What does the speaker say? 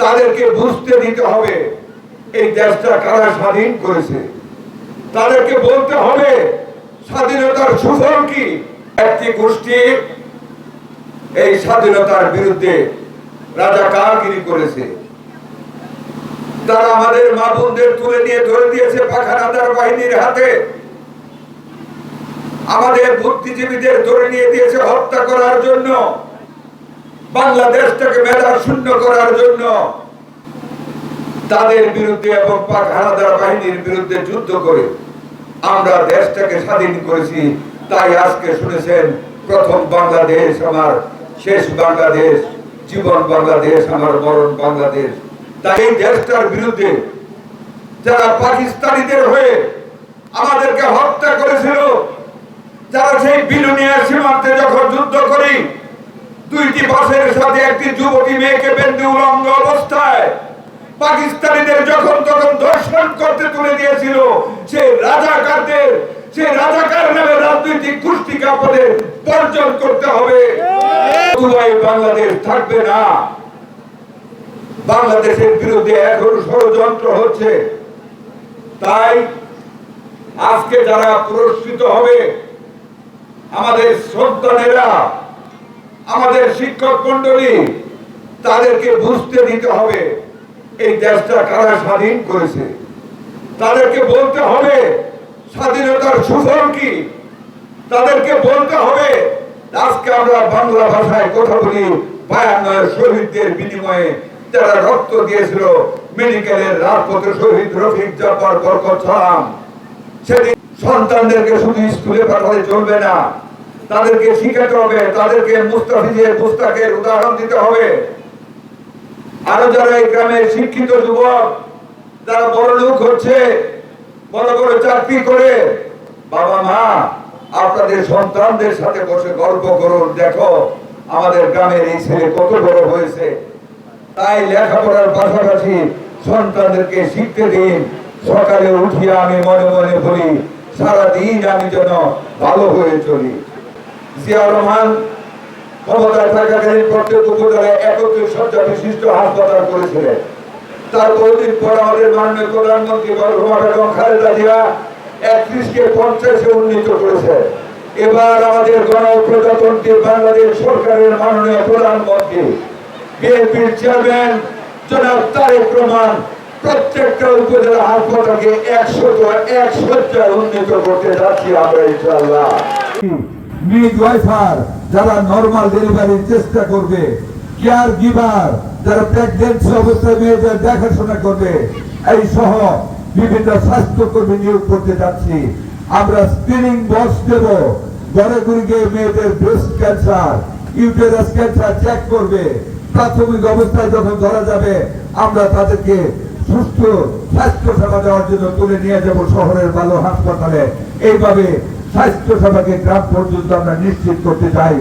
তাদেরকে বুঝতে দিতে হবে এই দেশটা কারা স্বাধীন করেছে। তাদেরকে বলতে হবে স্বাধীনতার সুফল কি। একটি গোষ্ঠী এই স্বাধীনতার বিরুদ্ধে রাজাকারগিরি করেছে। তারা আমাদের মা বোনদের তুলে নিয়ে ধরে দিয়েছে পাখানাদার বাহিনীর হাতে। আমাদের বুদ্ধিজীবীদের ধরে নিয়ে দিয়েছে হত্যা করার জন্য, বাংলাদেশটাকে মেধা শূন্য করার জন্য। তাদের বিরুদ্ধে এবং পাক হানাদার বাহিনীর বিরুদ্ধে যুদ্ধ করে আমরা দেশটাকে স্বাধীন করেছি। তাই আজকে শুনেছেন প্রথম বাংলাদেশ আমার, শেষ বাংলাদেশ, জীবন বাংলাদেশ আমার, মরণ বাংলাদেশ। তাই এই দেশটার বিরুদ্ধে যারা পাকিস্তানিদের হয়ে আমাদেরকে হত্যা করেছিল, যারা সেই বিলুনিয়ার সীমান্তে যখন যুদ্ধ করি দুইটি বাসের সাথে একটি যুবতী মেয়েকে বেঁধে উলঙ্গ অবস্থায় পাকিস্তানিদের যখন তখন ধর্ষণ করতে তুলে দিয়েছিল, সেই রাজাকারদের, সেই রাজাকার নামে রাজনৈতিক গোষ্ঠীকে আপনাদের বর্জন করতে হবে। বাংলাদেশ থাকবে না। বাংলাদেশের বিরুদ্ধে এখন ষড়যন্ত্র হচ্ছে। তাই আজকে যারা পুরস্কৃত হবে, আমাদের সন্তানেরা, আমাদের শিক্ষক মন্ডলী, তাদেরকে বুঝতে দিতে হবে এই দেশটা কারা স্বাধীন করেছে। তাদেরকে বলতে হবে স্বাধীনতার সুফল কি। তাদেরকে বলতে হবে আজকে আমরা বাংলা ভাষায় কথা বলি 52 শহীদদের বিনিময়ে যারা রক্ত দিয়েছিল, মেডিকেলের রাজপথে শহীদ রফিক জব্বার, বরকত সালাম। সেদিন সন্তানদেরকে শুধু স্কুলে পাঠালে চলবে না, তাদেরকে শিখাতে হবে, তাদেরকে মুস্তাফিজের পুস্তকের উদাহরণ দিতে হবে। আরো যারা এই গ্রামের শিক্ষিত যুবক, যারা বড় লোক হচ্ছে, বড় বড় চাকরি করে, বাবা মা আপনাদের সন্তানদের সাথে বসে গল্প করুন, দেখো আমাদের গ্রামের এই ছেলে কত বড় হয়েছে। তাই লেখাপড়ার পাশাপাশি সন্তানদেরকে শিখতে দিন। সকালে উঠিয়ে আমি মনে মনে বলি সারাদিন আমি যেন ভালো হয়ে চলি। জিয়াউর রহমান ক্ষমতায় থাকাকালীন প্রত্যেক উপজেলায় 31 শয্যা বিশিষ্ট হাসপাতাল করেছিলেন। তার বহুদিন পর আমাদের মাননীয় প্রধানমন্ত্রী বেগম খালেদা জিয়া 31কে 50-এ উন্নীত করেছে। এবার আমাদের গণপ্রজাতন্ত্রী বাংলাদেশ সরকারের মাননীয় প্রধানমন্ত্রী বিএনপির চেয়ারম্যান জনাব তারেক রহমান প্রত্যেকটা উপজেলা হাসপাতালকে 101 শয্যায় উন্নীত করতে যাচ্ছি আমরা ইনশাআল্লাহ। মিডওয়াইফার যারা নরমাল ডেলিভারির চেষ্টা করবে, কেয়ার গিভার যারা প্রেগন্যান্সি অবস্থায় মেয়েদের দেখাশোনা করবে, এই সহ বিভিন্ন স্বাস্থ্যকর্মী নিয়োগ করতে যাচ্ছি। আমরা স্ক্রিনিং বক্স দেব, ঘরে ঘুরে গিয়ে মেয়েদের breast cancer, uterus cancer check করবে। প্রাথমিক অবস্থায় যখন ধরা যাবে আমরা তাদেরকে সুস্থ স্বাস্থ্য সেবা দেওয়ার জন্য তুলে নিয়ে যাব শহরের ভালো হাসপাতালে। এইভাবে স্বাস্থ্য সেবাকে গ্রাম পর্যন্ত আমরা নিশ্চিত করতে চাই।